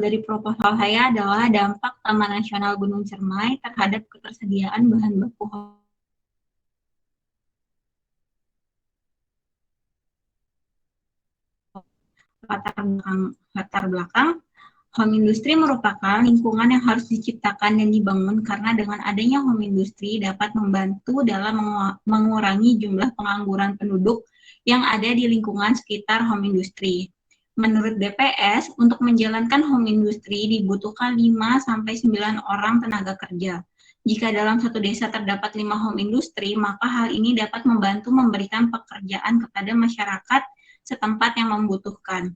dari proposal saya adalah dampak Taman Nasional Gunung Cermai terhadap ketersediaan bahan baku latar belakang. Home industry merupakan lingkungan yang harus diciptakan dan dibangun karena dengan adanya home industry dapat membantu dalam mengurangi jumlah pengangguran penduduk yang ada di lingkungan sekitar home industry. Menurut BPS, untuk menjalankan home industry dibutuhkan 5-9 orang tenaga kerja. Jika dalam satu desa terdapat 5 home industry, maka hal ini dapat membantu memberikan pekerjaan kepada masyarakat setempat yang membutuhkan.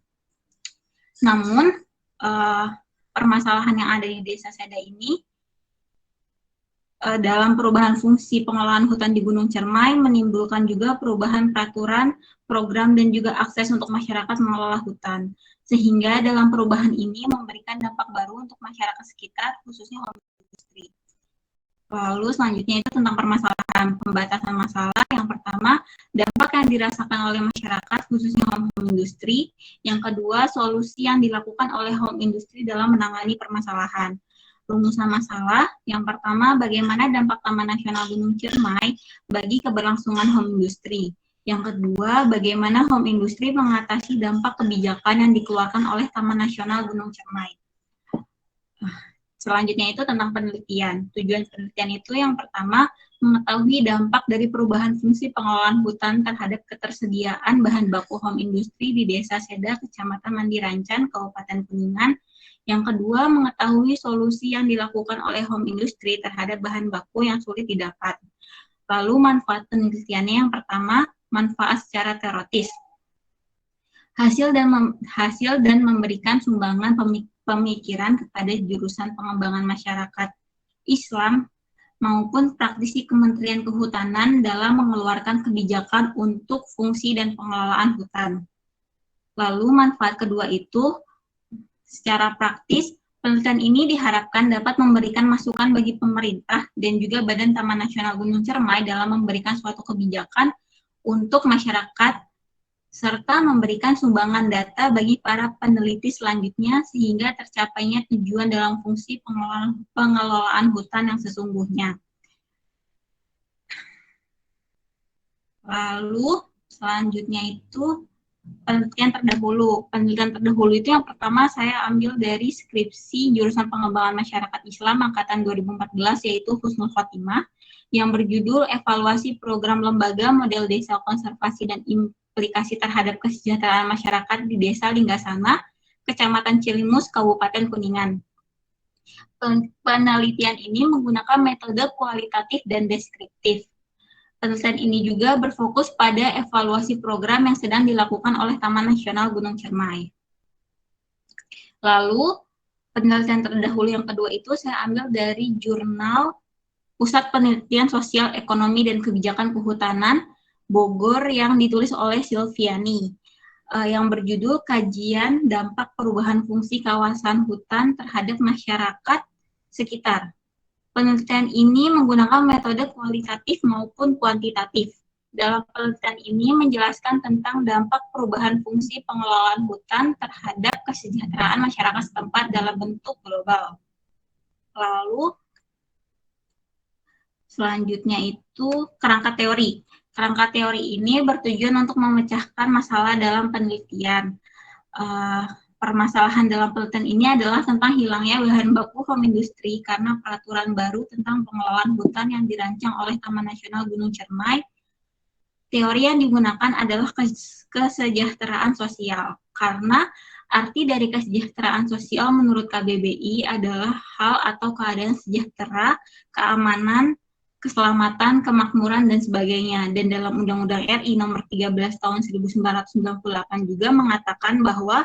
Namun, permasalahan yang ada di Desa Seda ini dalam perubahan fungsi pengelolaan hutan di Gunung Cermai menimbulkan juga perubahan peraturan, program, dan juga akses untuk masyarakat mengelola hutan. Sehingga dalam perubahan ini memberikan dampak baru untuk masyarakat sekitar, khususnya home industry. Lalu selanjutnya itu tentang permasalahan pembatasan masalah. Yang pertama, dampak yang dirasakan oleh masyarakat, khususnya home industry. Yang kedua, solusi yang dilakukan oleh home industry dalam menangani permasalahan. Rumusan masalah, yang pertama, bagaimana dampak Taman Nasional Gunung Cermai bagi keberlangsungan home industry. Yang kedua, bagaimana home industry mengatasi dampak kebijakan yang dikeluarkan oleh Taman Nasional Gunung Cermai. Selanjutnya itu tentang penelitian. Tujuan penelitian itu yang pertama, mengetahui dampak dari perubahan fungsi pengelolaan hutan terhadap ketersediaan bahan baku home industry di Desa Seda, Kecamatan Mandirancan, Kabupaten Kuningan. Yang kedua, mengetahui solusi yang dilakukan oleh home industry terhadap bahan baku yang sulit didapat. Lalu manfaat penelitiannya yang pertama, manfaat secara teoritis. Hasil dan memberikan sumbangan pemikiran kepada jurusan pengembangan masyarakat Islam maupun praktisi Kementerian Kehutanan dalam mengeluarkan kebijakan untuk fungsi dan pengelolaan hutan. Lalu manfaat kedua itu, secara praktis, penelitian ini diharapkan dapat memberikan masukan bagi pemerintah dan juga Badan Taman Nasional Gunung Cermai dalam memberikan suatu kebijakan untuk masyarakat serta memberikan sumbangan data bagi para peneliti selanjutnya sehingga tercapainya tujuan dalam fungsi pengelolaan hutan yang sesungguhnya. Lalu selanjutnya itu penelitian terdahulu. Penelitian terdahulu itu yang pertama saya ambil dari skripsi jurusan pengembangan masyarakat Islam angkatan 2014 yaitu Husnul Khotimah yang berjudul Evaluasi Program Lembaga Model Desa Konservasi dan Implikasi Terhadap Kesejahteraan Masyarakat di Desa Linggasana, Kecamatan Cilimus, Kabupaten Kuningan. Penelitian ini menggunakan metode kualitatif dan deskriptif. Penelitian ini juga berfokus pada evaluasi program yang sedang dilakukan oleh Taman Nasional Gunung Cermai. Lalu, penelitian terdahulu yang kedua itu saya ambil dari jurnal Pusat Penelitian Sosial Ekonomi dan Kebijakan Kehutanan Bogor yang ditulis oleh Silviani, yang berjudul Kajian Dampak Perubahan Fungsi Kawasan Hutan Terhadap Masyarakat Sekitar. Penelitian ini menggunakan metode kualitatif maupun kuantitatif. Dalam penelitian ini menjelaskan tentang dampak perubahan fungsi pengelolaan hutan terhadap kesejahteraan masyarakat setempat dalam bentuk global. Lalu, selanjutnya itu kerangka teori. Kerangka teori ini bertujuan untuk memecahkan masalah dalam penelitian. Permasalahan dalam penelitian ini adalah tentang hilangnya bahan baku home industry karena peraturan baru tentang pengelolaan hutan yang dirancang oleh Taman Nasional Gunung Cermai. Teori yang digunakan adalah kesejahteraan sosial, karena arti dari kesejahteraan sosial menurut KBBI adalah hal atau keadaan sejahtera, keamanan, keselamatan, kemakmuran, dan sebagainya. Dan dalam Undang-Undang RI nomor 13 tahun 1998 juga mengatakan bahwa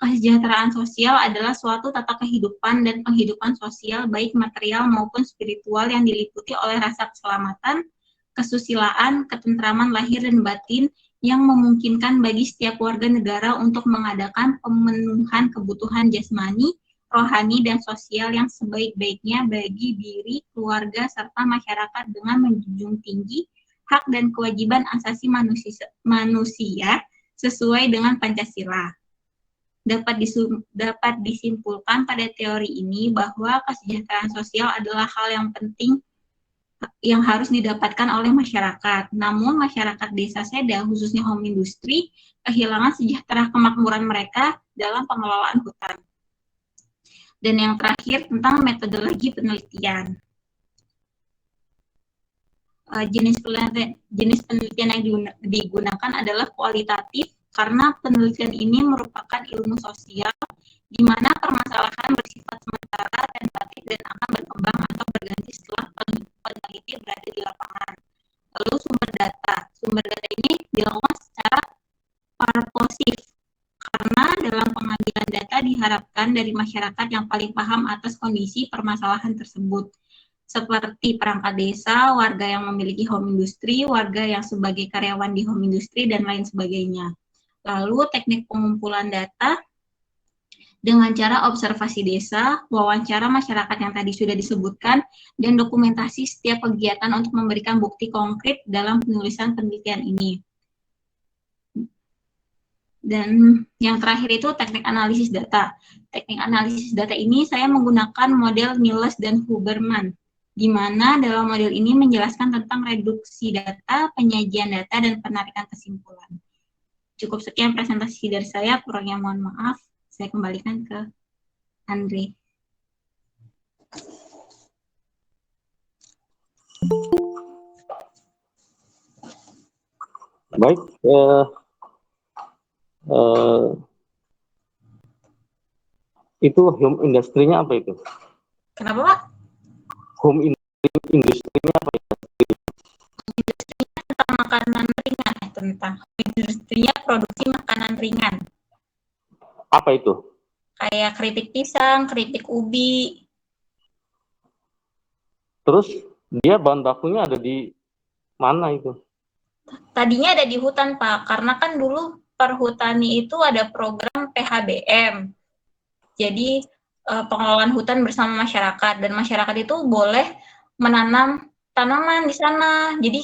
kesejahteraan sosial adalah suatu tata kehidupan dan penghidupan sosial baik material maupun spiritual yang diliputi oleh rasa keselamatan, kesusilaan, ketentraman lahir dan batin yang memungkinkan bagi setiap warga negara untuk mengadakan pemenuhan kebutuhan jasmani, rohani, dan sosial yang sebaik-baiknya bagi diri, keluarga, serta masyarakat dengan menjunjung tinggi hak dan kewajiban asasi manusia sesuai dengan Pancasila. dapat disimpulkan pada teori ini bahwa kesejahteraan sosial adalah hal yang penting yang harus didapatkan oleh masyarakat. Namun masyarakat desa Seda, khususnya home industry, kehilangan sejahtera kemakmuran mereka dalam pengelolaan hutan. Dan yang terakhir tentang metodologi penelitian. Jenis penelitian yang digunakan adalah kualitatif karena penelitian ini merupakan ilmu sosial di mana permasalahan bersifat sementara, tentatif, dan akan berkembang atau berganti setelah peneliti berada di lapangan. Lalu sumber data ini dilakukan secara purposif karena dalam pengambilan data diharapkan dari masyarakat yang paling paham atas kondisi permasalahan tersebut, seperti perangkat desa, warga yang memiliki home industry, warga yang sebagai karyawan di home industry, dan lain sebagainya. Lalu teknik pengumpulan data dengan cara observasi desa, wawancara masyarakat yang tadi sudah disebutkan, dan dokumentasi setiap kegiatan untuk memberikan bukti konkret dalam penulisan penelitian ini. Dan yang terakhir itu teknik analisis data. Teknik analisis data ini saya menggunakan model Niels dan Huberman, di mana dalam model ini menjelaskan tentang reduksi data, penyajian data, dan penarikan kesimpulan. Cukup sekian presentasi dari saya, kurangnya mohon maaf. Saya kembalikan ke Andre. Baik, itu home industry-nya apa itu? Kenapa, Pak? Home industry-nya apa ya? Industrinya tentang makanan ringan, tentang industrinya produksi makanan ringan. Apa itu? Kayak keripik pisang, keripik ubi. Terus dia bahan bakunya ada di mana itu? Tadinya ada di hutan, Pak, karena kan dulu Perhutani itu ada program PHBM. Jadi pengelolaan hutan bersama masyarakat, dan masyarakat itu boleh menanam tanaman di sana. Jadi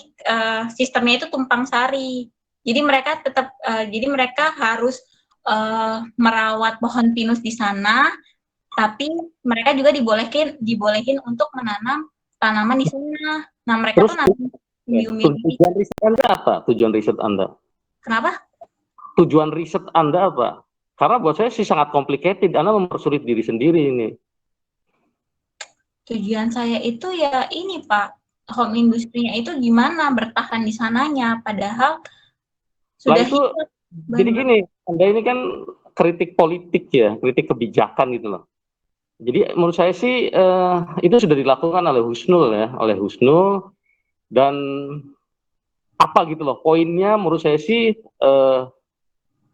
sistemnya itu tumpang sari. Jadi mereka harus merawat pohon pinus di sana, tapi mereka juga dibolehin untuk menanam tanaman di sana. Nah, mereka Terus, tuh nanam tujuan riset Anda apa? Tujuan riset Anda? Kenapa? Tujuan riset Anda apa? Karena buat saya sih sangat complicated. Anda mempersulit diri sendiri ini. Tujuan saya itu ya ini, Pak, home industry-nya itu gimana bertahan di sananya, padahal sudah itu, jadi gini, Anda ini kan kritik politik ya, kritik kebijakan gitu loh. Jadi menurut saya sih itu sudah dilakukan oleh Husnul ya, dan apa gitu loh, poinnya menurut saya sih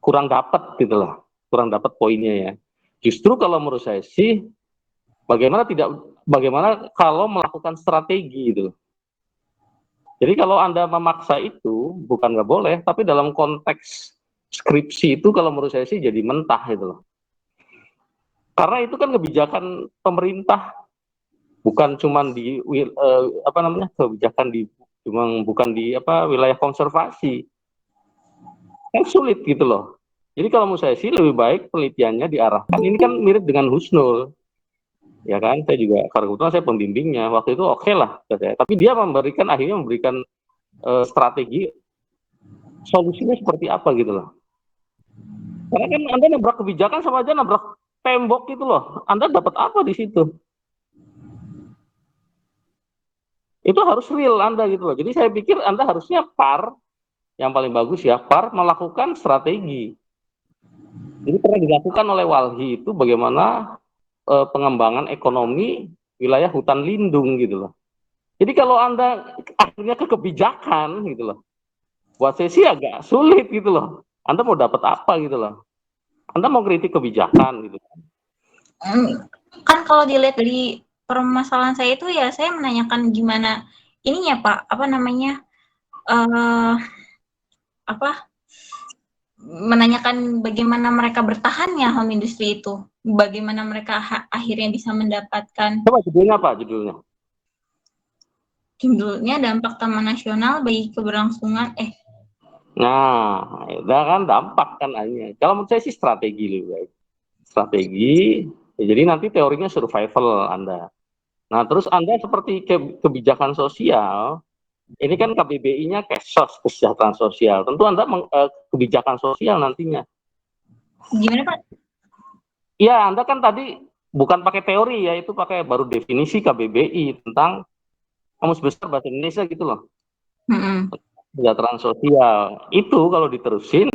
kurang dapat gitu loh, kurang dapat poinnya ya. Justru kalau menurut saya sih bagaimana kalau melakukan strategi gitu loh. Jadi kalau Anda memaksa itu bukan nggak boleh, tapi dalam konteks skripsi itu kalau menurut saya sih jadi mentah gitu loh. Karena itu kan kebijakan pemerintah, bukan cuma di kebijakan di bukan di wilayah konservasi. Kan sulit gitu loh. Jadi kalau menurut saya sih lebih baik penelitiannya diarahkan. Ini kan mirip dengan Husnul, ya kan? Saya juga karena kebetulan saya pembimbingnya waktu itu oke lah, saya. Tapi dia akhirnya memberikan strategi solusinya seperti apa gitu loh. Karena kan Anda nabrak kebijakan sama aja nabrak tembok gitu loh. Anda dapat apa di situ? Itu harus real Anda gitu loh. Jadi saya pikir Anda harusnya yang paling bagus ya, melakukan strategi. Jadi pernah dilakukan oleh Walhi itu bagaimana pengembangan ekonomi wilayah hutan lindung gitu loh. Jadi kalau Anda akhirnya ke kebijakan gitu loh, buat saya sih agak sulit gitu loh. Anda mau dapat apa gitu loh? Anda mau kritik kebijakan gitu. Kan kalau dilihat dari permasalahan saya itu ya saya menanyakan gimana ininya, Pak, menanyakan bagaimana mereka bertahannya home industry itu, bagaimana mereka akhirnya bisa mendapatkan. Coba judulnya apa judulnya? Judulnya Dampak Taman Nasional bagi Keberlangsungan Nah, udah kan dampak kan akhirnya. Kalau menurut saya sih strategi lebih baik. Strategi, ya jadi nanti teorinya survival Anda. Nah, terus Anda seperti kebijakan sosial, ini kan KBBI-nya Kesos, kesejahteraan sosial. Tentu Anda kebijakan sosial nantinya. Gimana Pak? Iya, Anda kan tadi bukan pakai teori ya, itu pakai baru definisi KBBI tentang Kamus Besar Bahasa Indonesia gitu loh. Kesejahteraan sosial. Itu kalau diterusin,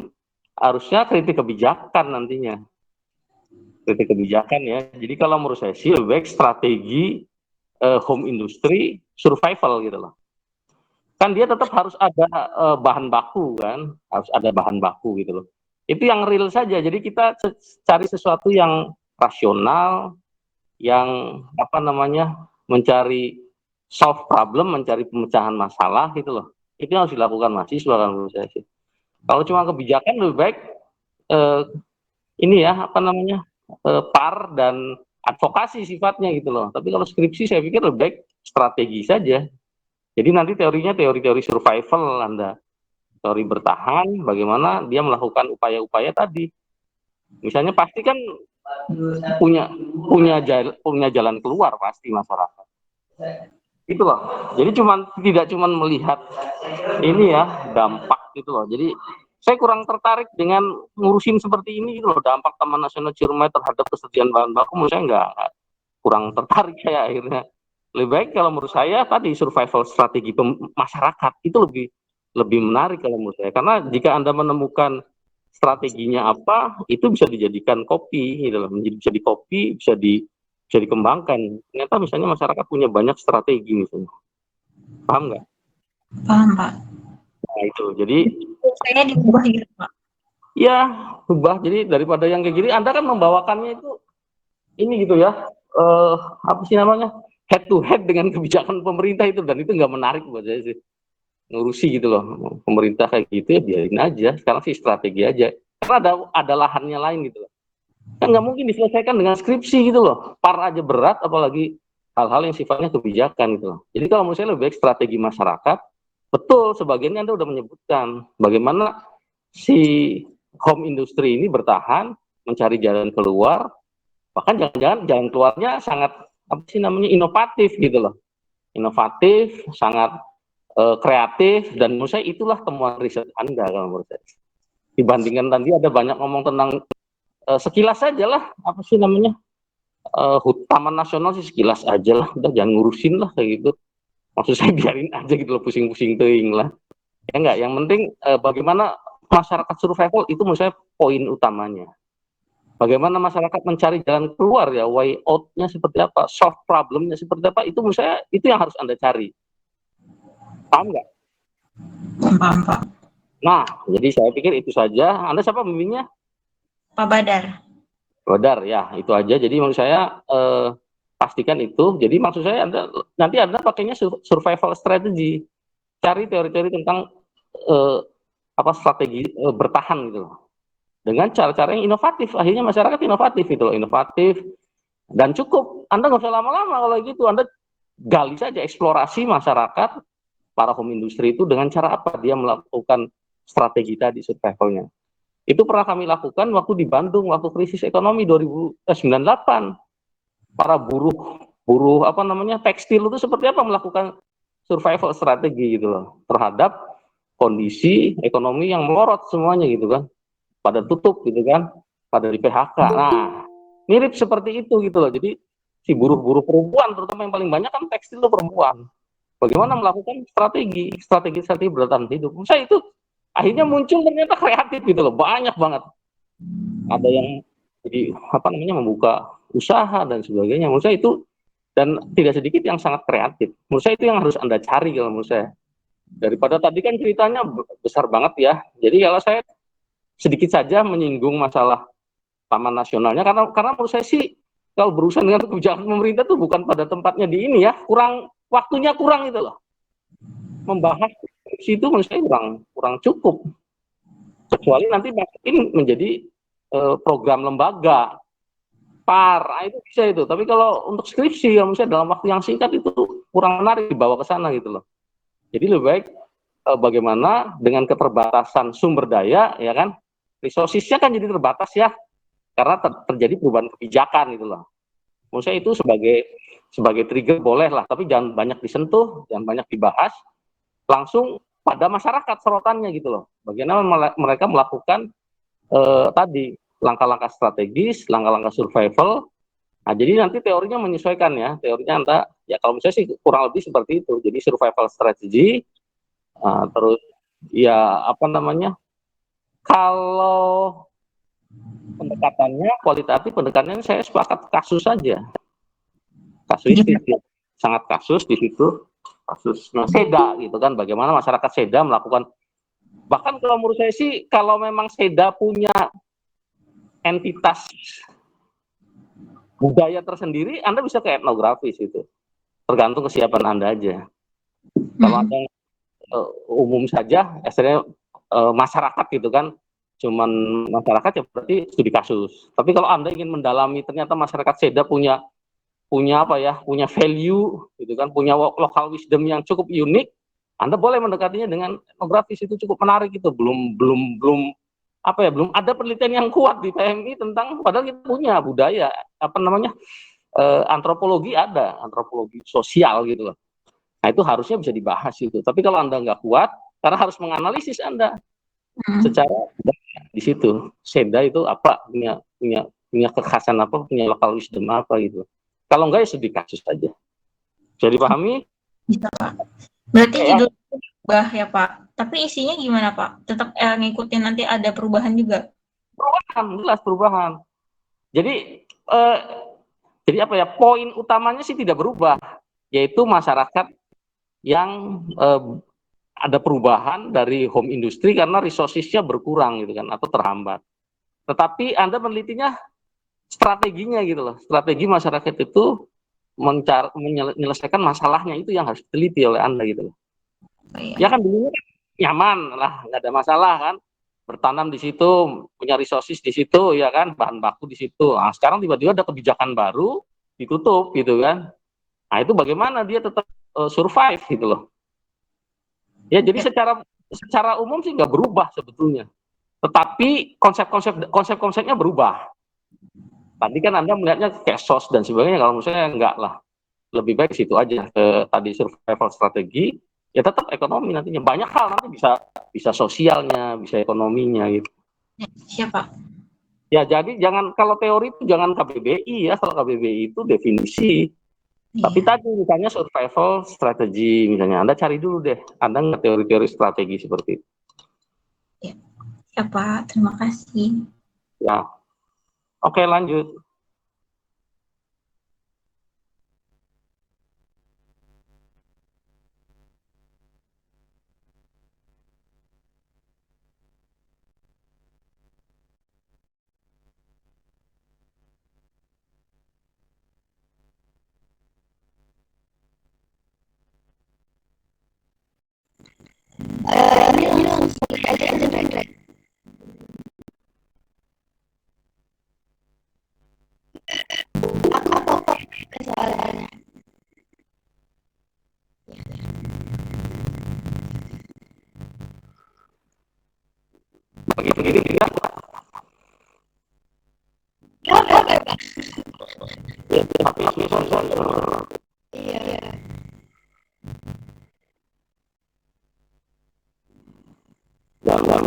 harusnya kritik kebijakan nantinya. Kritik kebijakan ya. Jadi kalau menurut saya sih lebih baik strategi home industry survival gitu loh. Kan dia tetap harus ada bahan baku kan, harus ada bahan baku gitu loh. Itu yang real saja. Jadi kita cari sesuatu yang rasional, yang apa namanya, mencari solve problem, mencari pemecahan masalah gitu loh. Itu yang harus dilakukan mahasiswa kan menurut saya sih. Kalau cuma kebijakan lebih baik eh, ini ya apa namanya par dan advokasi sifatnya gitu loh. Tapi kalau skripsi saya pikir lebih baik strategi saja. Jadi nanti teorinya teori-teori survival Anda, teori bertahan, bagaimana dia melakukan upaya-upaya tadi. Misalnya pasti kan punya punya jalan keluar pasti masyarakat. Itu loh. Jadi tidak cuman melihat ini ya dampak gitu loh. Jadi saya kurang tertarik dengan ngurusin seperti ini gitu loh, dampak Taman Nasional Ciremai terhadap kesediaan bahan baku. Menurut saya enggak, kurang tertarik saya akhirnya. Lebih baik kalau menurut saya tadi survival strategi masyarakat itu lebih lebih menarik kalau menurut saya. Karena jika Anda menemukan strateginya apa, itu bisa dijadikan kopi gitu loh. Bisa di kopi, bisa dikembangkan. Ternyata misalnya masyarakat punya banyak strategi misalnya. Paham nggak? Paham Pak. Nah itu, jadi Saya diubah gitu Pak. ya ubah. Jadi daripada yang kayak gini, Anda kan membawakannya itu ini gitu ya, apa sih namanya, head to head dengan kebijakan pemerintah itu, dan itu nggak menarik buat saya sih. Ngurusi gitu loh, pemerintah kayak gitu ya biarin aja. Sekarang sih strategi aja. Karena ada lahannya lain gitu loh. Kan nggak mungkin diselesaikan dengan skripsi gitu loh. Par aja berat, apalagi hal-hal yang sifatnya kebijakan gitu loh. Jadi kalau menurut saya lebih baik strategi masyarakat. Betul, sebagiannya Anda udah menyebutkan bagaimana si home industry ini bertahan, mencari jalan keluar, bahkan jangan-jangan jalan keluarnya sangat apa sih namanya inovatif gitu loh. Inovatif, sangat kreatif, dan menurut saya itulah temuan riset Anda kalau menurut saya. Dibandingkan tadi ada banyak ngomong tentang sekilas aja lah, apa sih namanya, Taman Nasional sih sekilas aja lah, udah jangan ngurusin lah kayak gitu. Maksud saya biarin aja gitu loh, pusing-pusing teing lah. Ya enggak, yang penting bagaimana masyarakat survival itu menurut saya poin utamanya. Bagaimana masyarakat mencari jalan keluar ya, way out-nya seperti apa, solve problem-nya seperti apa, itu menurut saya itu yang harus Anda cari. Paham nggak? Paham Pak. Nah, jadi saya pikir itu saja. Anda siapa pembimbingnya? Pak Badar. Badar, ya itu aja. Jadi menurut saya pastikan itu. Jadi maksud saya nanti Anda pakainya survival strategy. Cari teori-teori tentang apa strategi bertahan gitu loh. Dengan cara-cara yang inovatif. Akhirnya masyarakat inovatif gitu loh, inovatif. Dan cukup, Anda nggak usah lama-lama kalau gitu. Anda gali saja, eksplorasi masyarakat, para home industry itu dengan cara apa dia melakukan strategi tadi survivalnya. Itu pernah kami lakukan waktu di Bandung, waktu krisis ekonomi 2098. Para buruh apa namanya tekstil itu seperti apa melakukan survival strategi gitu loh terhadap kondisi ekonomi yang melorot semuanya gitu kan, pada tutup gitu kan, pada di PHK. Nah, mirip seperti itu gitu loh. Jadi si buruh-buruh perempuan terutama yang paling banyak kan tekstil itu perempuan. Bagaimana melakukan strategi bertahan hidup. Saya itu akhirnya muncul ternyata kreatif gitu loh, banyak banget. Ada yang jadi apa namanya membuka usaha dan sebagainya. Menurut saya itu, dan tidak sedikit yang sangat kreatif. Menurut saya itu yang harus Anda cari kalau menurut saya. Daripada tadi kan ceritanya besar banget ya. Jadi kalau saya sedikit saja menyinggung masalah taman nasionalnya, karena menurut saya sih kalau berurusan dengan kebijakan pemerintah itu bukan pada tempatnya di ini ya, kurang waktunya, kurang itu loh. Membahas itu menurut saya kurang cukup. Kecuali nanti ini menjadi program lembaga par, itu bisa itu. Tapi kalau untuk skripsi ya misalnya dalam waktu yang singkat itu kurang menarik dibawa ke sana gitu loh. Jadi lebih baik bagaimana dengan keterbatasan sumber daya, ya kan, resources-nya kan jadi terbatas ya, karena terjadi perubahan kebijakan gitu loh. Menurut saya itu sebagai trigger boleh lah, tapi jangan banyak disentuh, jangan banyak dibahas, langsung pada masyarakat sorotannya gitu loh. Bagaimana mereka melakukan tadi langkah-langkah strategis, langkah-langkah survival. Nah, jadi nanti teorinya menyesuaikan ya, teorinya ya kalau misalnya sih kurang lebih seperti itu. Jadi survival strategy, terus ya apa namanya, kalau pendekatannya kualitatif, pendekatannya saya sepakat kasus saja. Kasus sangat kasus di situ, kasus Seda gitu kan, bagaimana masyarakat Seda melakukan, bahkan kalau menurut saya sih kalau memang Seda punya entitas budaya tersendiri, Anda bisa ke etnografis itu, tergantung kesiapan Anda aja. Kalau Anda umum saja, istilahnya masyarakat gitu kan, cuman masyarakat ya berarti studi kasus. Tapi kalau Anda ingin mendalami ternyata masyarakat Seda punya apa ya, punya value gitu kan, punya local wisdom yang cukup unik, Anda boleh mendekatinya dengan etnografis, itu cukup menarik itu. Belum apa ya, belum ada penelitian yang kuat di PMI tentang, padahal kita punya budaya apa namanya, antropologi, ada antropologi sosial gitu loh. Nah itu harusnya bisa dibahas itu. Tapi kalau Anda nggak kuat, karena harus menganalisis Anda secara di situ, Seda itu apa, punya kekhasan apa, punya local wisdom apa gitu. Kalau enggak ya studi kasus saja. Bisa dipahami? Bisa Pak. Berarti judul berubah ya Pak. Tapi isinya gimana Pak? Tetap ngikutin nanti ada perubahan juga? Perubahan, jelas perubahan. Jadi apa ya, poin utamanya sih tidak berubah, yaitu masyarakat yang ada perubahan dari home industry karena resources-nya berkurang gitu kan, atau terhambat. Tetapi Anda menelitinya strateginya gitu loh. Strategi masyarakat itu menyelesaikan masalahnya, itu yang harus diteliti oleh Anda gitu loh. Ya kan dulunya nyaman lah, nggak ada masalah kan, bertanam di situ, punya resources di situ, ya kan, bahan baku di situ. Nah, sekarang tiba-tiba ada kebijakan baru, ditutup gitu kan. Nah itu bagaimana dia tetap survive gitu loh. Ya jadi secara umum sih nggak berubah sebetulnya, tetapi konsep-konsepnya berubah. Tadi kan Anda melihatnya kayak sos dan sebagainya, kalau menurut saya enggak lah. Lebih baik situ aja, ke tadi survival strategi, ya tetap ekonomi nantinya. Banyak hal nanti bisa sosialnya, bisa ekonominya gitu. Siapa? Ya jadi jangan, kalau teori itu jangan KBBI ya, kalau KBBI itu definisi. Tapi tadi misalnya survival strategi, misalnya Anda cari dulu deh, Anda nggak teori-teori strategi seperti itu. Ya Pak, terima kasih. Ya, oke lanjut. Ini langsung aja Rek. Apa kesalahannya? Begini ya. Ya bebas. Iya. Dalam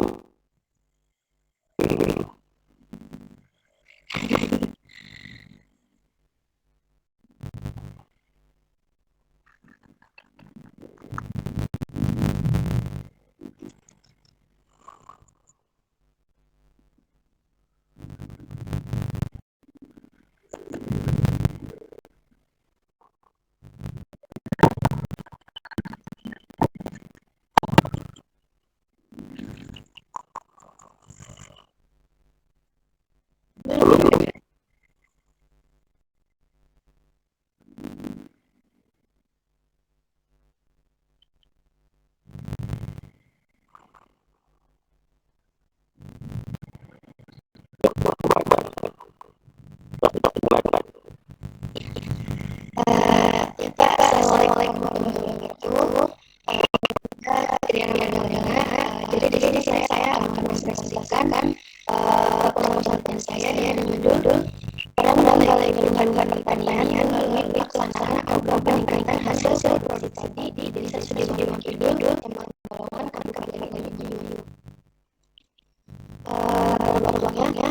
Kita assalamualaikum warahmatullahi wabarakatuh. pertanian melalui pelaksanaan program peningkatan hasil produksi tadi di Desa Sudirman Kidul, Kecamatan Balongan, Kabupaten Banyuwangi. Dampaknya,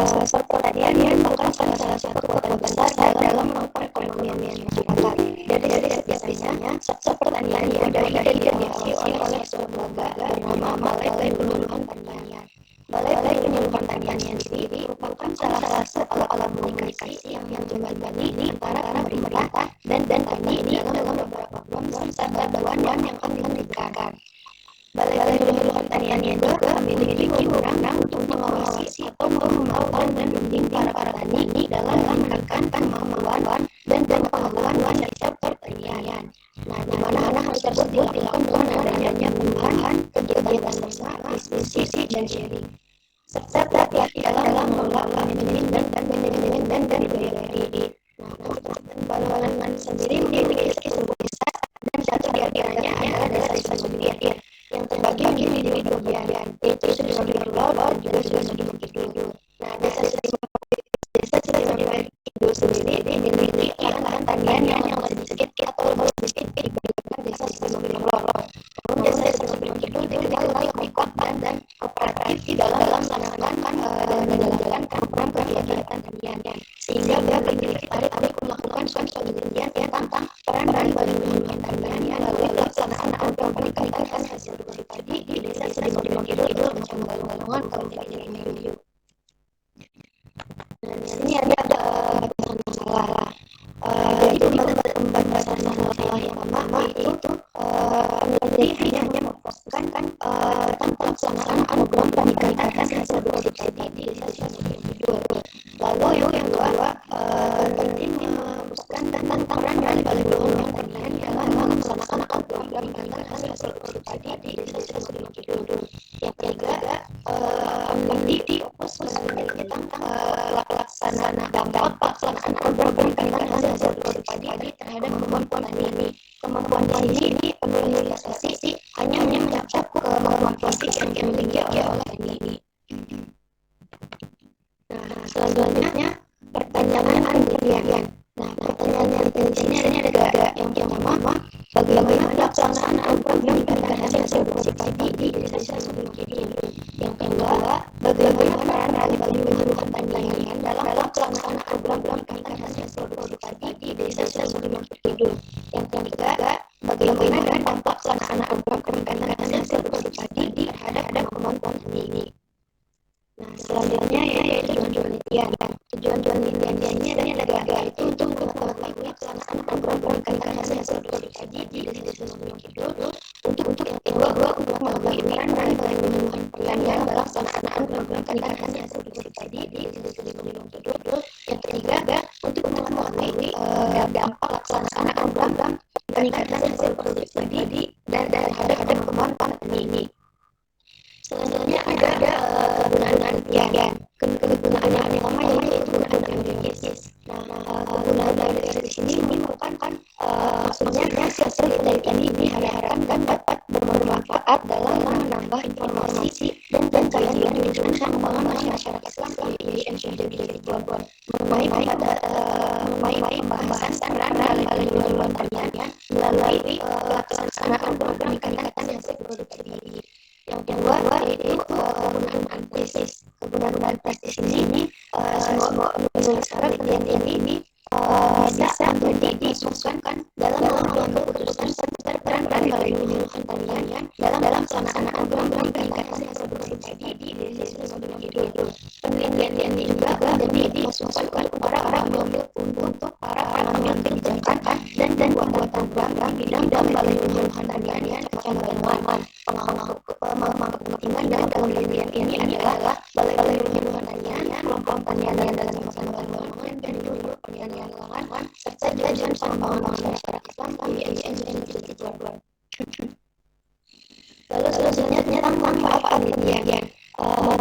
sektor pertanian merupakan salah satu kekuatan besar dalam perekonomian masyarakat. Dari setiap desanya, sektor pertanian yang diawasi oleh sebuah lembaga bernama Balai Penyuluhan Pertanian. Balai Penyuluhan Pertanian sendiri merupakan salah satu alat komunikasi yang menjembatani antara pemerintah dan petani dalam beberapa program serta bantuan yang akan diberikan. Balai Penyuluhan Pertanian juga memiliki wewenang untuk mengawasi atau memantau dan membimbing para petani dalam meningkatkan kemampuan dan pengetahuan di sektor pertanian. Nah, di mana hal tersebut dilakukan dengan adanya perubahan kegiatan bersama, diskusi dan sharing. Serta hati-hati dalam mengelola manajemen dan delivery. Nah, Balongan sendiri memiliki sebuah desa dan satu di antaranya adalah Desa Sudirman yang terbagi menjadi dua bagian, yaitu Sudirman Lor dan juga Sudirman Kidul. Nah, Desa Sudirman Kidul sendiri memiliki lahan pertanian yang lebih sedikit atau lebih sedikit dibandingkan Desa Sudirman Lor. Namun Desa Sudirman Kidul dikenal lebih kuat dan kooperatif di dalam melaksanakan dan menjalankan program kegiatan pertanian, sehingga memiliki tarik-tarik melakukan suatu penelitian tentang peran Balai Penyuluhan Pertanian melalui pelaksanaan program peningkatan hasil produksi tadi di Desa Sudirman Kidul, Kecamatan Balongan, Kabupaten Banyuwangi. Nah, di sini ada masalah. Jadi pembahasan masalah yang pertama itu peneliti hanya memfokuskan tentang pelaksanaan program peningkatan hasil produksi tadi di Desa Sudirman Kidul. Lalu yang kedua, peneliti memfokuskan tentang peran Balai Penyuluhan Pertanian dalam melaksanakan program peningkatan hasil produksi tadi di Desa Sudirman Kidul. Yang ketiga, peneliti fokus meneliti tentang dampak pelaksanaan program peningkatan hasil produksi tadi terhadap kemampuan petani. Kemampuan di sini peneliti hanya mencakup kemampuan fisik yang dimiliki oleh petani. Nah, selanjutnya pertanyaan penelitian. Nah, pertanyaan di sini ada tiga. Yang pertama, bagaimana pelaksanaan program peningkatan hasil produksi tadi di Desa Sudirman Kidul? Yang kedua, bagaimana peran Balai Penyuluhan Pertanian dalam pelaksanaan program peningkatan hasil produksi tadi di Desa Sudirman Kidul? Yang ketiga, bagaimana dampak pelaksanaan program peningkatan hasil produksi tadi terhadap kemampuan petani? Nah, selanjutnya yaitu tujuan penelitian. Tujuan penelitian di sini ada tiga, yaitu untuk mengetahui pelaksanaan program peningkatan hasil produksi tadi di Desa Sudirman Kidul. Untuk yang kedua, untuk mengetahui peran Balai Penyuluhan Pertanian dalam pelaksanaan program peningkatan hasil produksi tadi di Desa Sudirman Kidul. Yang ketiga, untuk mengetahui dampak pelaksanaan program peningkatan hasil produksi tadi dan terhadap kemampuan petani. Selanjutnya ada kegunaan penelitian. Kegunaan yang pertama yaitu kegunaan teoritis. Nah, kegunaan teoritis di sini merupakan maksudnya hasil penelitian ini diharapkan dan dapat bermanfaat dalam menambah informasi dan kajian pendidikan pengembangan masyarakat Islam menjadi tujuan mengenai pembahasan peran Balai Penyuluhan Pertanian melalui pelaksanaan program peningkatan hasil produksi tadi. Yang kedua yaitu penggunaan analisis. Penggunaan analisis ini semua sekarang penelitian ini bisa dimasukkan dalam mengambil keputusan serta peran Balai Penyuluhan Pertanian dalam pelaksanaan program peningkatan hasil produksi tadi di Desa Sudirman Kidul. Penelitian ini juga dimasukkan kepada untuk para pengambil kebijakan dan pembuatan program bidang Balai Penyuluhan Pertanian Kecamatan Balongan. Pengembangan dalam penelitian ini adalah Balai Penyuluhan Pertanian, kelompok pertanian dalam Kecamatan Balongan dan juga pertanian lahan serta jajaran pengembangan masyarakat Islam di Cirebon. Lalu selanjutnya tentang manfaat penelitian.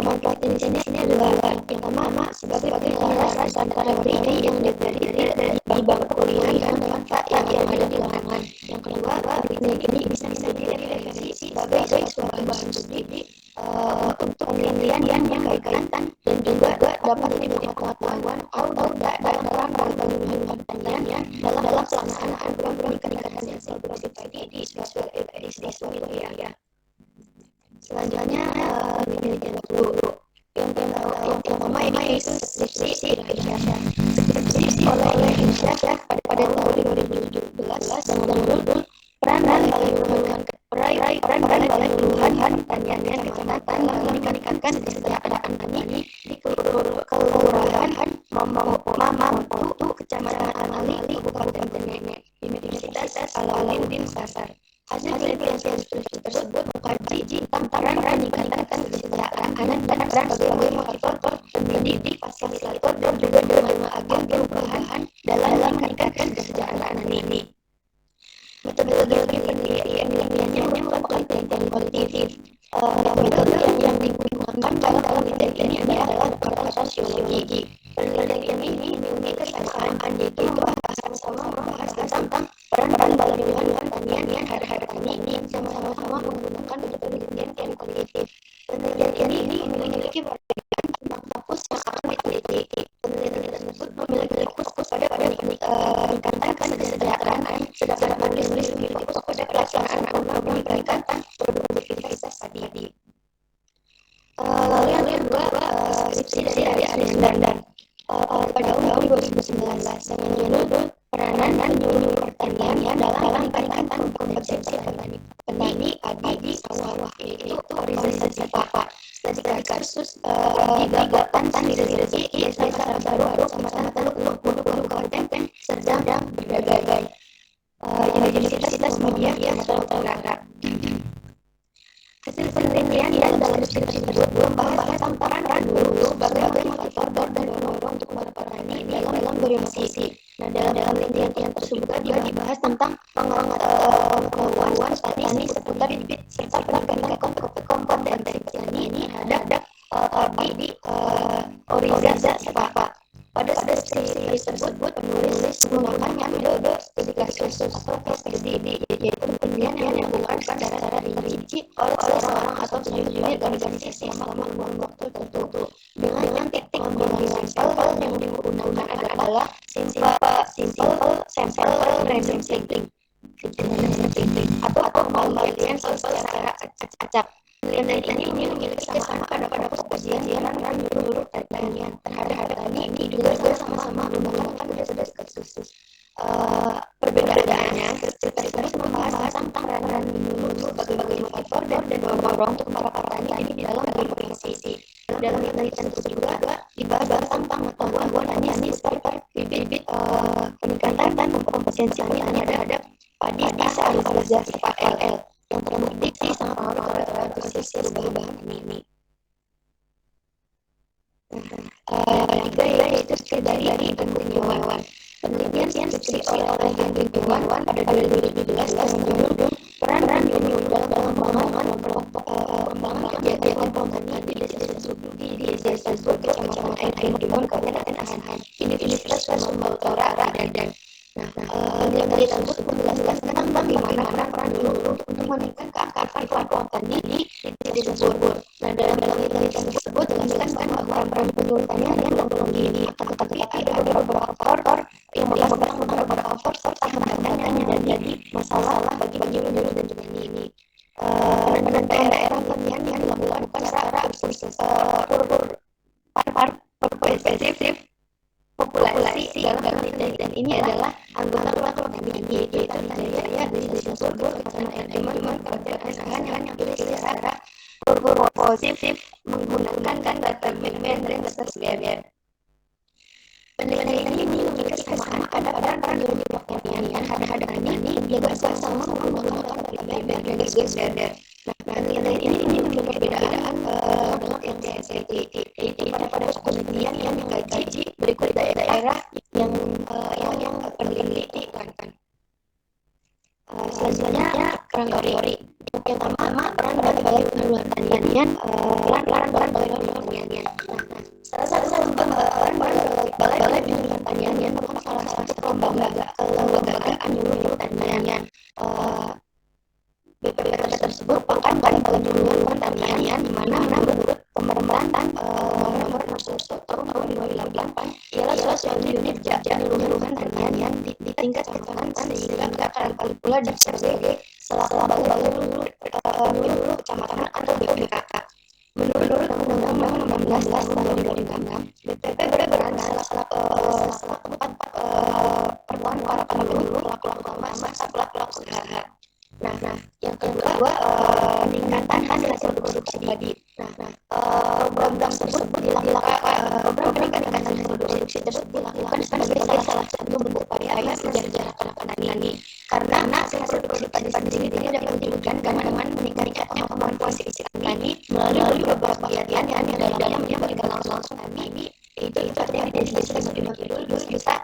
Manfaat di sini adalah yang pertama sebagai pengalaman antara teori yang dipelajari dari bangku kuliah dan manfaat yang ada di lapangan. Yang kedua, penelitian ini bisa direfleksi sebagai suatu bahan studi untuk penelitian yang berkaitan dan juga dapat menjadi pengetahuan atau dalam Balai Penyuluhan Pertanian dalam pelaksanaan program peningkatan hasil produksi padi di siswa wilayah. Selanjutnya penelitian dulu. Yang pertama ini skripsi oleh Indonesia pada tahun 2017 dengan judul peranan Balai Kelurahan Pertanian Kecamatan meningkatkan kesejahteraan petani di Kelurahan Mamamtu Kecamatan Ali Kabupaten Tenene Universitas Alauddin Makassar. Hasil penelitian studi tersebut mengkaji tentang meningkatkan kesejahteraan dan peran sebagai motivator, pendidik, fasilitator dan juga agen perubahan dalam meningkatkan kesejahteraan ini. Metodologi penelitiannya merupakan penelitian kualitatif. Metode yang digunakan dalam penelitian ini adalah pendekatan sosiologi. Penelitian ini memiliki kesamaan yaitu sama-sama membahas tentang peran balai pertanian hari-hari ini sama-sama menggunakan metode penelitian kualitatif. Penelitian ini memiliki perbedaan tentang fokus yang akan diteliti. Penelitian tersebut memiliki fokus pada peningkatan kesejahteraan, sedangkan penulis memiliki fokus pada pelaksanaan program peningkatan produktivitas padi. Lalu yang kedua, skripsi dari Aris Dandan pada tahun 2019 dengan judul peranan penyuluh pertanian dalam peningkatan kompetensi petani padi di sawah, yaitu organisasi PAPA. Studi kasus digabungkan di desa baru sama-sama Teluk Kabupaten sedang berbagai universitas media Sumatera. Hasil penelitian yang dalam skripsi tersebut membahas tentang peran guru sebagai motivator dan pendorong untuk para petani dalam berinovasi. Nah, dalam penelitian tersebut juga dibahas tentang pengetahuan petani seputar bibit serta peningkatan kompetensi petani ini terhadap padi organisasi PAPA. Pada skripsi tersebut penulis menggunakan metode studi kasus atau case study, yaitu penelitian yang dilakukan secara rinci oleh seorang atau sejumlah organisasi selama waktu tertentu. Dengan titik pengambilan sampel yang digunakan adalah simple random sampling atau pembagian secara acak. Penelitian ini memiliki kesamaan pada kajian menyeluruh pertanian terhadap petani ini juga sama-sama menggunakan metode kasus. Perbedaannya, skripsi tersebut membahas tentang peran menyuluh sebagai motivator dan pendorong untuk para petani ini di dalam berinovasi. Dalam penelitian tersebut juga dibahas tentang pengetahuan petani seputar bibit peningkatan dan kompetensi petani terhadap padi di organisasi PALL yang terbukti sangat mempengaruhi sisi sebagai bahan ini. Yang ketiga yaitu studi dari Hendriawan. Penelitian skripsi oleh Hendriawan pada 2017 dengan judul peran penyuluh dalam pengembangan kegiatan petani di desa Subur, Kecamatan Hendriawan, Kabupaten Asahan, Universitas Sumatera dan penelitian tersebut menjelaskan tentang bagaimana peran penyuluh untuk meningkatkan kearifan petani di desa Subur. Nah, dalam penelitian tersebut dijelaskan bahwa peran penyuluh petani yang tinggi, tetapi ada beberapa faktor yang menyebabkan beberapa faktor hambatan yang menjadi masalah bagi penyuluh dan petani ini. Penanganan daerah petanian yang dilakukan secara perspesifik populasi dalam penelitian ini adalah anggota kelompok petani, yaitu Jaya di desa Subur, Kecamatan Hendriawan, Kabupaten Asahan yang dipilih secara positif menggunakan data dan SSBR. Penelitian ini memiliki kesamaan pada peran penyuluh pertanian hadap ini juga sama menggunakan data dan SSBR. Penelitian ini memiliki perbedaan dalam yaitu pada penelitian yang mengkaji berikut daerah yang peneliti kan. Selanjutnya kategori. Yang pertama peran balai pertanian, peran balai pertanian. Salah satu peran balai pertanian yang merupakan salah satu kelembagaan penyuluh pertanian. BPPT tersebut merupakan balai pertanian di mana menurut pemerintahan nomor 1 tahun 2008 ialah salah satu unit penyuluhan pertanian di tingkat kecamatan sehingga kali pula dicap sebagai salah balai hulu kecamatan atau BPKK. Menurut Undang-Undang Nomor 16 Tahun 2006, BPP berperan salah tempat peran para pendahulu pelaku masa pelaku usaha. Nah, yang kedua peningkatan hasil produksi tadi. Program tersebut dilakukan program peningkatan hasil produksi tersebut dilakukan sebagai salah satu bentuk upaya menjaga petani ini. Karena hasil produksi padi sendiri dapat diwujudkan dengan meningkatnya kemampuan si petani melalui beberapa kegiatan yang dalamnya bergerak langsung kami itu artinya disebut dulu bisa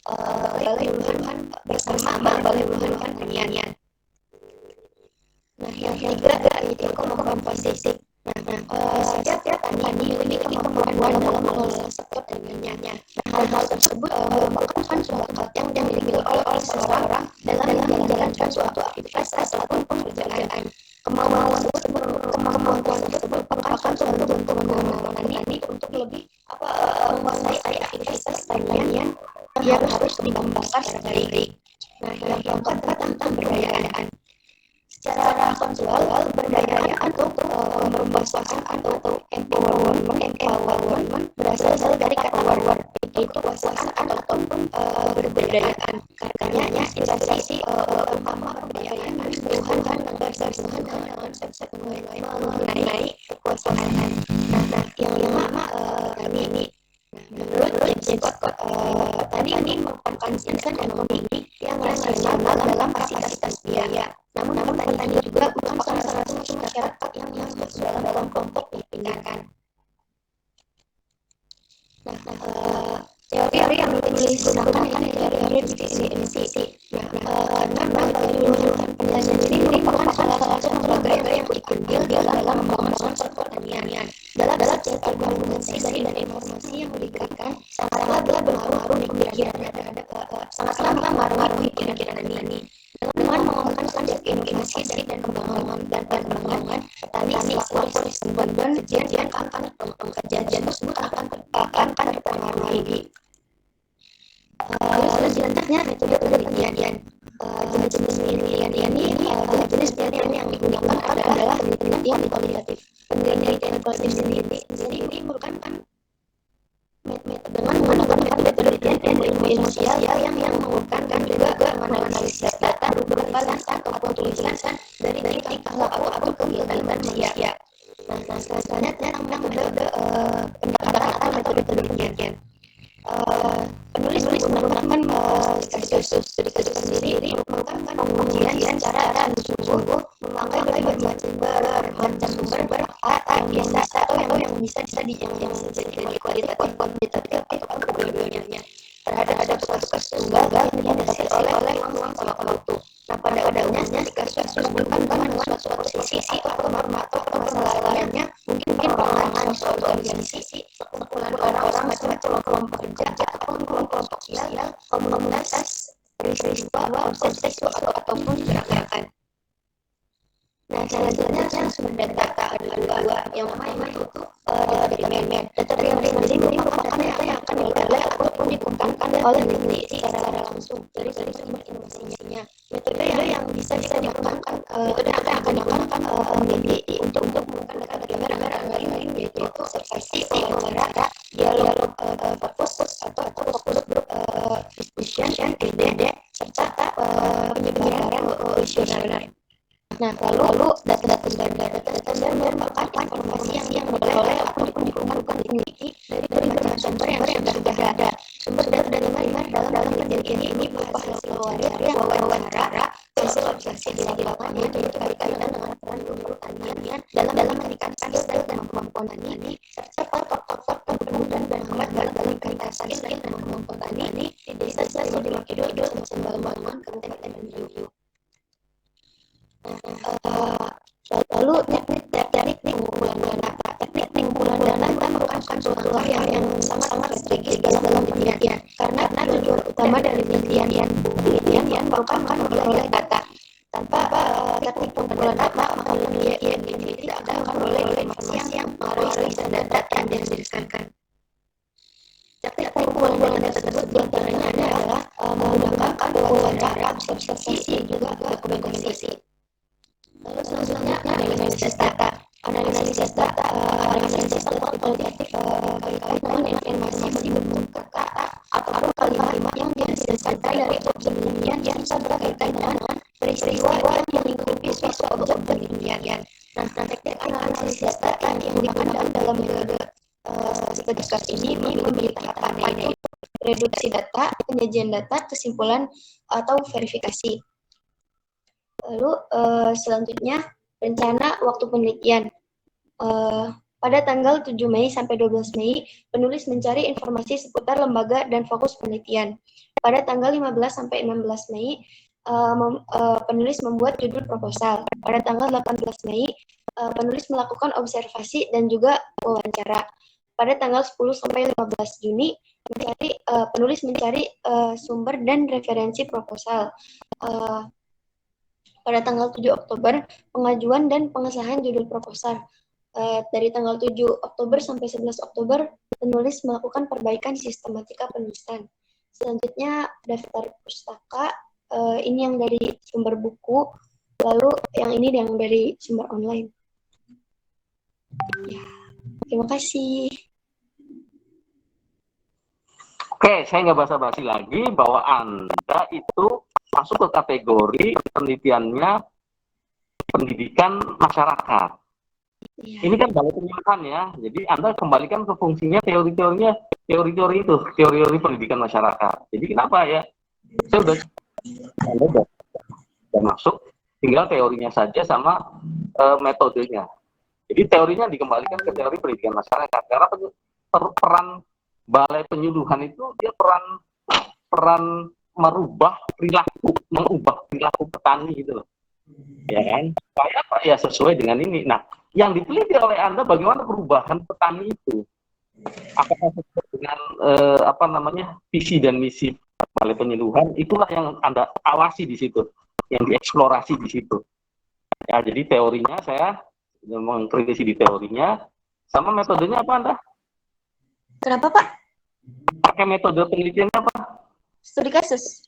balai huluhan bersama balai huluhan pertanian. Nah, yang ketiga itu kemampuan fisik. Setiap petani memiliki kemampuan dalam mengelola sektor pertaniannya. Hal tersebut merupakan suatu hal yang dimiliki oleh seseorang dalam menjalankan suatu aktivitas ataupun pekerjaan. Kemampuan tersebut merupakan suatu bentuk petani untuk lebih menguasai aktivitas pertanian yang harus dikembangkan secara baik. Nah, yang keempat tentang pemberdayaan. Secara konsepual, pemberdayaan atau pembahasan atau empowerment berasal dari kata war, yaitu kuasaan ataupun pemberdayaan. Katanya instansi utama pemberdayaan Tuhan bersentuhan dengan konsep mengenai kekuasaan. Nah, yang lama ini. Menurut James Scott, tadi merupakan insan ekonomi yang rasional dalam kapasitas biaya. Namun petani juga merupakan salah satu masyarakat yang masuk dalam kelompok dipindahkan. Nah, teori yang digunakan teori definisi. Balai huluhan pertanian ini merupakan salah satu lembaga yang diambil dalam membangun sektor pertanian. Dalam cetak argumentasi dan informasi yang diberikan sangatlah berpengaruh di pikiran sangatlah berpengaruh di pikiran ini. Dengan menggunakan konsep inovasi dan pengembangan petani siswa dan kejadian tersebut akan terpengaruhi. Selanjutnya metode penelitian. Jenis penelitian ini jenis penelitian yang digunakan adalah penelitian kualitatif. Penelitian kualitatif sendiri ini merupakan dengan menggunakan metode penelitian ilmu sosial yang menggunakan dan juga menganalisis data berupa langsung ataupun tulisan dari tingkah laku atau kegiatan manusia. Nah, selanjutnya tentang metode pendekatan atau metode penelitian. Penulis menggunakan kasus sendiri merupakan pengujian secara sungguh memakai berbagai macam sumber biasa atau yang bisa jadi kualitatif atau kedua-duanya terhadap kasus tunggal yang didasari oleh sama waktu. Nah, pada awalnya kasus bukan dengan suatu sisi atau permasalahannya mungkin perorangan suatu organisasi sekumpulan orang-orang macam-macam kelompok kerja ataupun kelompok sosial komunitas peristiwa obsesi ataupun gerakan. Nah, selanjutnya sumber data ada dua yang pertama itu data ini merupakan data yang akan diperoleh ataupun dikumpulkan oleh peneliti secara langsung dari sumber informasinya. Metode yang bisa digunakan akan digunakan peneliti untuk menggunakan data dari negara lain yaitu observasi, wawancara, dialog fokus atau fokus group discussion, ide, serta penyebaran kuesioner. Nah, lalu data merupakan informasi yang diperoleh ataupun dikumpulkan peneliti dari berbagai sumber yang sudah ada. Sumber data dalam penelitian ini berupa hasil wawancara, hasil observasi di lapangan yang berkaitan dengan peran pertanian dalam meningkatkan skill dan kemampuan petani serta faktor kemudahan dan hikmat dalam meningkatkan skill dan kemampuan petani di desa Sidoarjo Kecamatan Kabupaten Bandung. Lalu teknik pengumpulan dana merupakan suatu hal yang sangat strategis dalam penelitian karena tujuan utama dari penelitian yang merupakan memperoleh data. Tanpa teknik pengumpulan data maka penelitian ini tidak akan memperoleh informasi yang mengaruhi data yang dihasilkan. Teknik pengumpulan data tersebut diantaranya adalah menggunakan wawancara, observasi, juga dokumentasi. Lalu selanjutnya analisis data. Analisis data kualitatif berkaitan dengan informasi bentuk kata atau kalimat yang dihasilkan dari penelitian yang bisa berkaitan dengan peristiwa yang mengikuti suatu objek penelitian. Nah, teknik analisis data yang digunakan dalam metode podcast ini memiliki tahapan, yaitu reduksi data, penyajian data, kesimpulan, atau verifikasi. Lalu selanjutnya rencana waktu penelitian. Pada tanggal 7 Mei sampai 12 Mei, penulis mencari informasi seputar lembaga dan fokus penelitian. Pada tanggal 15 sampai 16 Mei, penulis membuat judul proposal. Pada tanggal 18 Mei, penulis melakukan observasi dan juga wawancara. Pada tanggal 10 sampai 15 Juni, penulis mencari sumber dan referensi proposal. Pada tanggal 7 Oktober, pengajuan dan pengesahan judul proposal. Dari tanggal 7 Oktober sampai 11 Oktober, penulis melakukan perbaikan sistematika penulisan. Selanjutnya, daftar pustaka. Ini yang dari sumber buku, lalu yang ini yang dari sumber online. Ya, terima kasih. Oke, saya nggak basa-basi lagi bahwa Anda itu masuk ke kategori penelitiannya pendidikan masyarakat. Ya. Ini kan balai penyuluhan ya, jadi Anda kembalikan ke fungsinya teori-teori pendidikan masyarakat. Jadi kenapa ya? Anda udah masuk, tinggal teorinya saja sama metodenya. Jadi teorinya dikembalikan ke teori pendidikan masyarakat, karena peran balai penyuluhan itu dia peran mengubah perilaku petani gitu loh, ya kan? Supaya apa ya, sesuai dengan ini. Nah, yang diteliti oleh Anda bagaimana perubahan petani itu, apakah sesuai dengan visi dan misi balai penyuluhan, itulah yang Anda awasi di situ, yang dieksplorasi di situ. Ya, jadi teorinya saya mengkritisi di teorinya, sama metodenya apa Anda? Kenapa, Pak? Pakai metode penelitiannya apa? Studi kasus.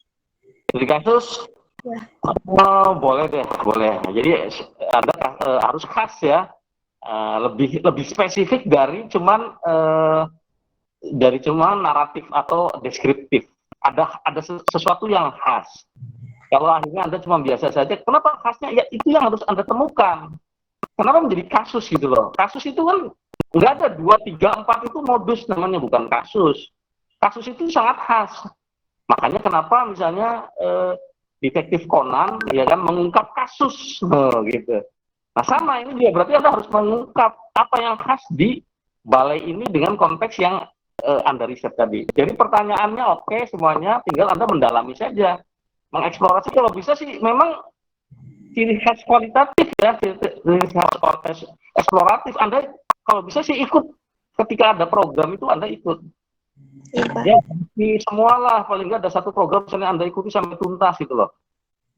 Studi kasus? Ya. Oh, boleh deh, boleh. Jadi Anda harus khas ya, lebih spesifik dari cuman naratif atau deskriptif. Ada sesuatu yang khas. Kalau akhirnya Anda cuma biasa saja, kenapa khasnya? Ya itu yang harus Anda temukan. Kenapa menjadi kasus gitu loh? Kasus itu kan nggak ada 2, 3, 4 itu modus namanya, bukan kasus. Kasus itu sangat khas. Makanya kenapa misalnya Detektif Conan ya kan mengungkap kasus gitu. Nah sama ini juga berarti Anda harus mengungkap apa yang khas di balai ini dengan konteks yang Anda riset tadi. Jadi pertanyaannya oke semuanya, tinggal Anda mendalami saja, mengeksplorasi. Kalau bisa sih memang ciri khas kualitatif ya, ciri khas eksploratif. Anda kalau bisa sih ikut ketika ada program itu Anda ikut. Ya, di semualah paling nggak ada satu program misalnya Anda ikuti sampai tuntas gitu loh.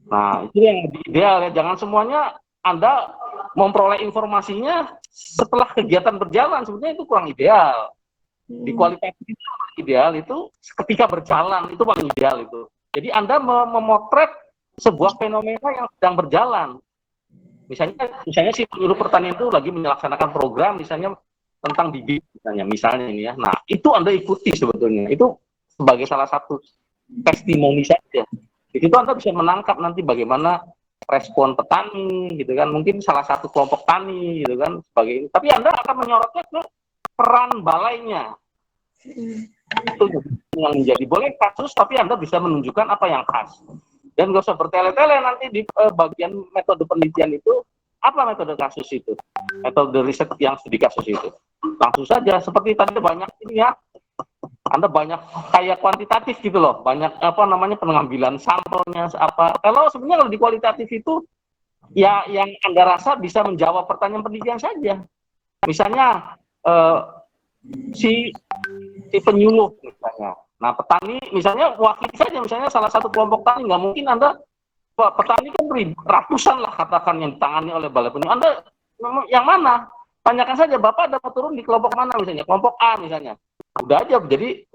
Nah itu yang ideal ya, jangan semuanya Anda memperoleh informasinya setelah kegiatan berjalan, sebenarnya itu kurang ideal. Di kualitatif itu ideal itu ketika berjalan, itu paling ideal itu. Jadi Anda memotret sebuah fenomena yang sedang berjalan. Misalnya si penyuluh pertanian itu lagi melaksanakan program misalnya tentang bibit misalnya ini ya. Nah, itu Anda ikuti sebetulnya. Itu sebagai salah satu testimoni saja. Di situ Anda bisa menangkap nanti bagaimana respon petani gitu kan. Mungkin salah satu kelompok tani gitu kan sebagai ini. Tapi Anda akan menyorotnya ke peran balainya. Itu yang menjadi boleh kasus, tapi Anda bisa menunjukkan apa yang khas. Dan nggak usah bertele-tele nanti di bagian metode penelitian itu, apa metode kasus itu, metode riset yang studi kasus itu. Langsung saja, seperti tadi banyak ini ya, Anda banyak kayak kuantitatif gitu loh, banyak pengambilan sampelnya apa. Kalau sebenarnya kalau di kualitatif itu, ya yang Anda rasa bisa menjawab pertanyaan penelitian saja. Misalnya si penyuluh misalnya. Nah, petani misalnya wakili saja, misalnya salah satu kelompok tani, nggak mungkin Anda, petani kan ratusan lah katakan yang ditangani oleh balai penyuluh. Anda yang mana? Tanyakan saja, Bapak ada mau turun di kelompok mana misalnya, kelompok A misalnya. Udah aja, jadi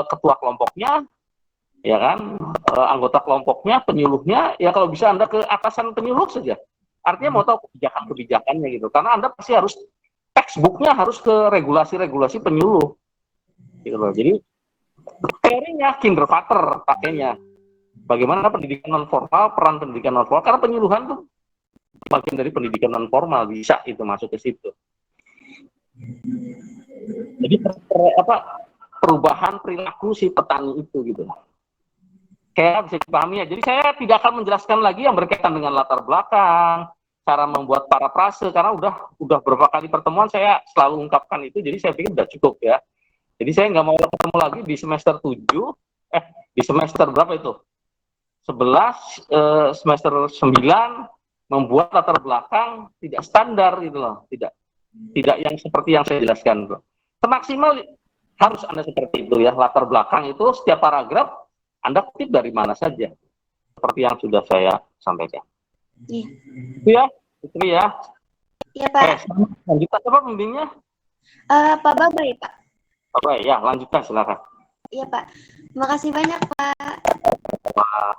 ketua kelompoknya ya kan, anggota kelompoknya, penyuluhnya, ya kalau bisa Anda ke atasan penyuluh saja. Artinya mau tahu kebijakan-kebijakannya gitu, karena Anda pasti harus, textbooknya harus ke regulasi-regulasi penyuluh, gitu loh. Jadi teorinya kindergarten pakainya, bagaimana pendidikan non formal, peran pendidikan non formal, karena penyuluhan tuh bagian dari pendidikan non formal, bisa itu masuk ke situ. Jadi perubahan perilaku si petani itu gitu. Kayak bisa dipahami ya. Jadi saya tidak akan menjelaskan lagi yang berkaitan dengan latar belakang, cara membuat parafrase, karena udah beberapa kali pertemuan saya selalu ungkapkan itu, jadi saya pikir udah cukup ya. Jadi saya nggak mau ketemu lagi di semester 7, di semester berapa itu? 11, semester 9, membuat latar belakang tidak standar gitu loh, tidak yang seperti yang saya jelaskan. Semaksimal harus Anda seperti itu ya, latar belakang itu setiap paragraf Anda kutip dari mana saja, seperti yang sudah saya sampaikan. Iya. Itu ya, itu ya. Iya, Pak. Lanjutkan apa pembimbingnya? Pak Babay, Pak. Apa ya, lanjutkan silakan. Iya, Pak. Terima kasih banyak, Pak. Pak.